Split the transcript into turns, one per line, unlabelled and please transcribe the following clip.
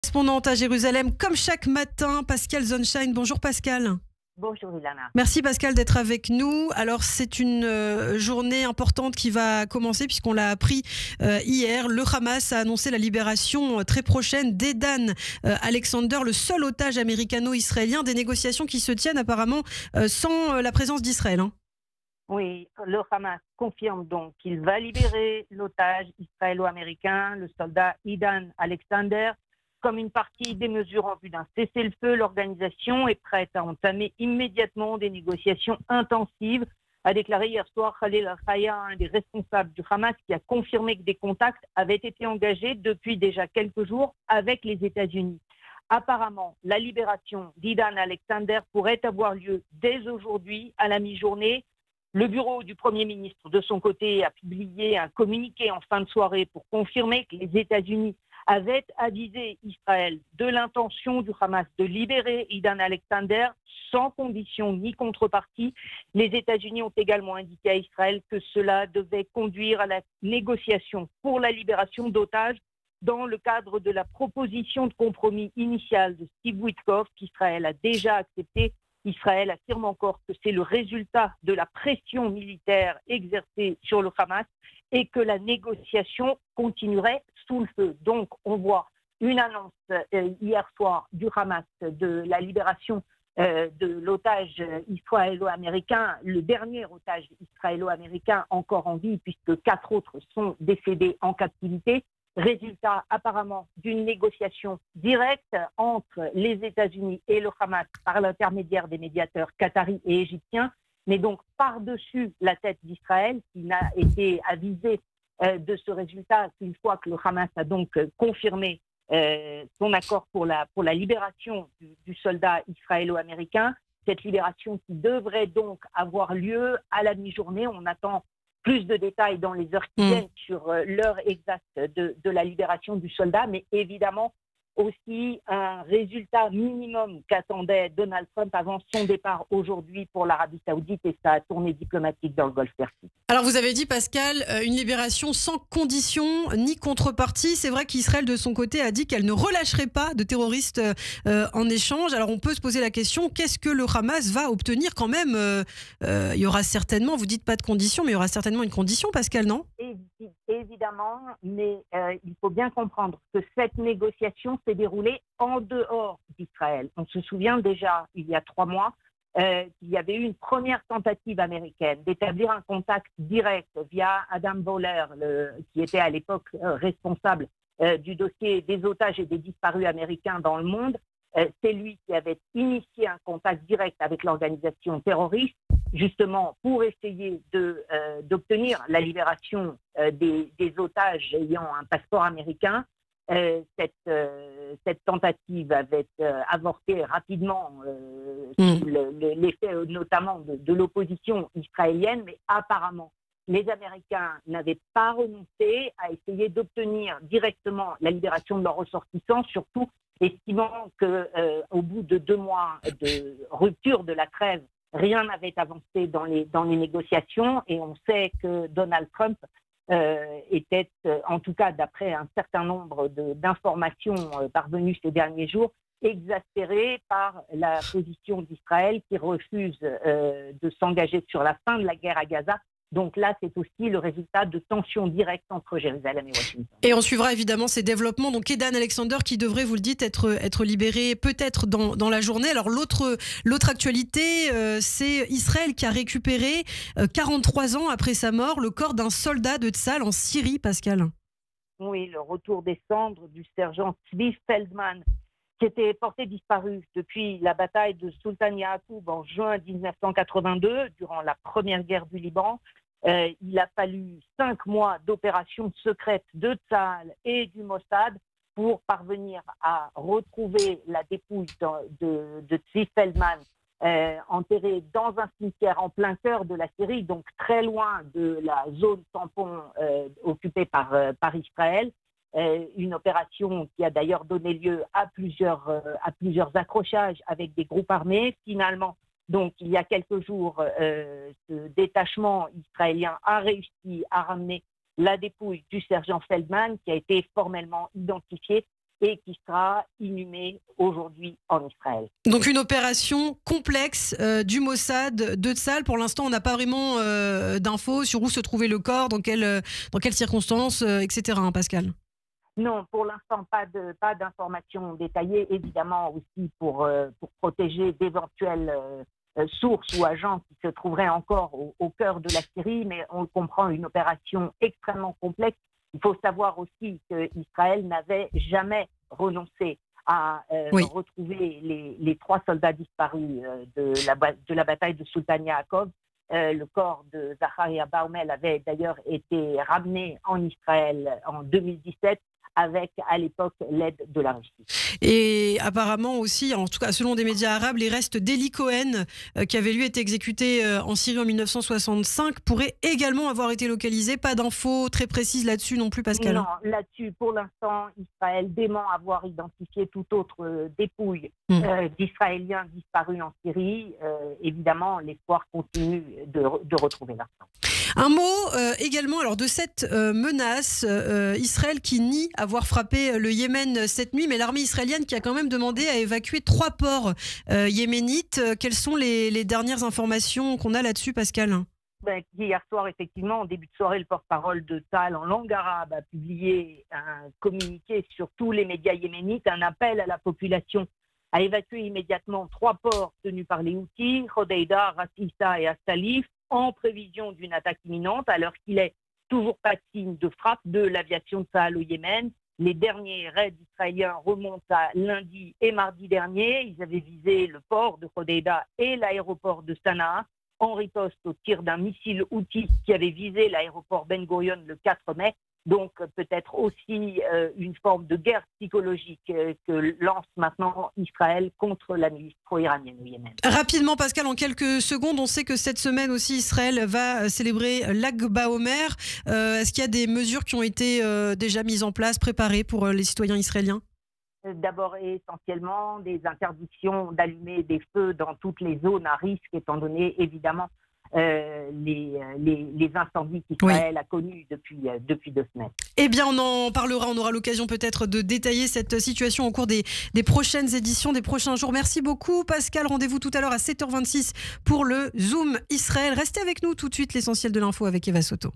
correspondante à Jérusalem, comme chaque matin, Pascal Zonshine. Bonjour Pascal.
Bonjour Ilana.
Merci Pascal d'être avec nous. Alors c'est une journée importante qui va commencer puisqu'on l'a appris hier. Le Hamas a annoncé la libération très prochaine d'Edan Alexander, le seul otage américano-israélien. Des négociations qui se tiennent apparemment sans la présence d'Israël.
Oui, le Hamas confirme donc qu'il va libérer l'otage israélo-américain, le soldat Edan Alexander. Comme une partie des mesures en vue d'un cessez-le-feu, l'organisation est prête à entamer immédiatement des négociations intensives, a déclaré hier soir Khalil Al-Khaya, un des responsables du Hamas, qui a confirmé que des contacts avaient été engagés depuis déjà quelques jours avec les États-Unis. Apparemment, la libération d'Edan Alexander pourrait avoir lieu dès aujourd'hui à la mi-journée. Le bureau du Premier ministre, de son côté, a publié un communiqué en fin de soirée pour confirmer que les États-Unis avaient avisé Israël de l'intention du Hamas de libérer Edan Alexander sans condition ni contrepartie. Les États-Unis ont également indiqué à Israël que cela devait conduire à la négociation pour la libération d'otages dans le cadre de la proposition de compromis initiale de Steve Witkoff qu'Israël a déjà accepté. Israël affirme encore que c'est le résultat de la pression militaire exercée sur le Hamas et que la négociation continuerait sous le feu. Donc, on voit une annonce hier soir du Hamas de la libération de l'otage israélo-américain, le dernier otage israélo-américain encore en vie, puisque 4 autres sont décédés en captivité. Résultat apparemment d'une négociation directe entre les États-Unis et le Hamas par l'intermédiaire des médiateurs qataris et égyptiens, mais donc par-dessus la tête d'Israël, qui n'a été avisé de ce résultat qu'une fois que le Hamas a donc confirmé son accord pour la libération du soldat israélo-américain. Cette libération qui devrait donc avoir lieu à la mi-journée. On attend plus de détails dans les heures qui viennent sur l'heure exacte de la libération du soldat, mais évidemment aussi un résultat minimum qu'attendait Donald Trump avant son départ aujourd'hui pour l'Arabie Saoudite et sa tournée diplomatique dans le Golfe Persique.
Alors vous avez dit Pascal, une libération sans condition ni contrepartie. C'est vrai qu'Israël de son côté a dit qu'elle ne relâcherait pas de terroristes en échange. Alors on peut se poser la question, qu'est-ce que le Hamas va obtenir quand même? Il y aura certainement, vous dites pas de condition, mais il y aura certainement une condition, Pascal, non?
Évidemment, mais il faut bien comprendre que cette négociation s'est déroulée en dehors d'Israël. On se souvient déjà, il y a 3 mois, qu'il y avait eu une première tentative américaine d'établir un contact direct via Adam Boehler, qui était à l'époque responsable du dossier des otages et des disparus américains dans le monde. C'est lui qui avait initié un contact direct avec l'organisation terroriste, justement pour essayer d'obtenir la libération des otages ayant un passeport américain. Cette tentative avait avorté rapidement sous l'effet notamment de l'opposition israélienne, mais apparemment les Américains n'avaient pas renoncé à essayer d'obtenir directement la libération de leurs ressortissants, surtout estimant qu'au bout de 2 mois de rupture de la trêve, rien n'avait avancé dans les négociations, et on sait que Donald Trump était, en tout cas d'après un certain nombre d'informations parvenues ces derniers jours, exaspéré par la position d'Israël qui refuse de s'engager sur la fin de la guerre à Gaza. Donc là, c'est aussi le résultat de tensions directes entre Jérusalem et Washington.
Et on suivra évidemment ces développements. Donc Edan Alexander qui devrait, vous le dites, être libéré peut-être dans la journée. Alors l'autre actualité, c'est Israël qui a récupéré 43 ans après sa mort le corps d'un soldat de Tzahal en Syrie, Pascal.
Oui, le retour des cendres du sergent Tzvi Feldman, qui était porté disparu depuis la bataille de Sultan Yaqoub en juin 1982, durant la première guerre du Liban. Il a fallu 5 mois d'opérations secrètes de Tzahal et du Mossad pour parvenir à retrouver la dépouille de Tzvi Feldman, enterré dans un cimetière en plein cœur de la Syrie, donc très loin de la zone tampon occupée par Israël. Une opération qui a d'ailleurs donné lieu à plusieurs accrochages avec des groupes armés. Finalement, donc il y a quelques jours, ce détachement israélien a réussi à ramener la dépouille du sergent Feldman, qui a été formellement identifié et qui sera inhumé aujourd'hui en Israël.
Donc une opération complexe du Mossad de Tzahal. Pour l'instant, on n'a pas vraiment d'infos sur où se trouvait le corps, dans quelles circonstances, etc. Hein, Pascal?
Non, pour l'instant, pas d'informations détaillées, évidemment aussi pour protéger d'éventuelles sources ou agents qui se trouveraient encore au cœur de la Syrie, mais on comprend une opération extrêmement complexe. Il faut savoir aussi qu'Israël n'avait jamais renoncé à retrouver les 3 soldats disparus de la bataille de Sultan Yaakov. Le corps de Zacharia Baumel avait d'ailleurs été ramené en Israël en 2017 avec, à l'époque, l'aide de la Russie.
Et apparemment aussi, en tout cas selon des médias arabes, les restes d'Eli Cohen, qui avait lui été exécuté en Syrie en 1965, pourraient également avoir été localisés. Pas d'infos très précises là-dessus non plus, Pascal?
Non, là-dessus, pour l'instant, Israël dément avoir identifié toute autre dépouille d'Israéliens disparus en Syrie. Évidemment, l'espoir continue de retrouver leur sang.
Un mot également alors de cette menace, Israël qui nie avoir frappé le Yémen cette nuit, mais l'armée israélienne qui a quand même demandé à évacuer 3 ports yéménites. Quelles sont les dernières informations qu'on a là-dessus, Pascal?
Hier soir, effectivement, en début de soirée, le porte-parole de Tzahal en langue arabe a publié un communiqué sur tous les médias yéménites, un appel à la population à évacuer immédiatement 3 ports tenus par les Houthis, Hodeïda, Ras Issa et As-Salif, en prévision d'une attaque imminente, alors qu'il est toujours pas de signe de frappe de l'aviation de Tzahal au Yémen. Les derniers raids israéliens remontent à lundi et mardi dernier. Ils avaient visé le port de Hodeïda et l'aéroport de Sanaa en riposte au tir d'un missile houthi qui avait visé l'aéroport Ben Gurion le 4 mai. Donc peut-être aussi une forme de guerre psychologique que lance maintenant Israël contre la milice pro-iranienne au Yémen.
Rapidement, Pascal, en quelques secondes, on sait que cette semaine aussi Israël va célébrer l'Ag BaOmer. Est-ce qu'il y a des mesures qui ont été déjà mises en place, préparées pour les citoyens israéliens?
D'abord et essentiellement des interdictions d'allumer des feux dans toutes les zones à risque, étant donné évidemment les incendies qu'Israël a connus depuis 2 semaines.
Eh bien, on en parlera, on aura l'occasion peut-être de détailler cette situation au cours des prochaines éditions, des prochains jours. Merci beaucoup Pascal, rendez-vous tout à l'heure à 7h26 pour le Zoom Israël. Restez avec nous tout de suite, l'essentiel de l'info avec Eva Soto.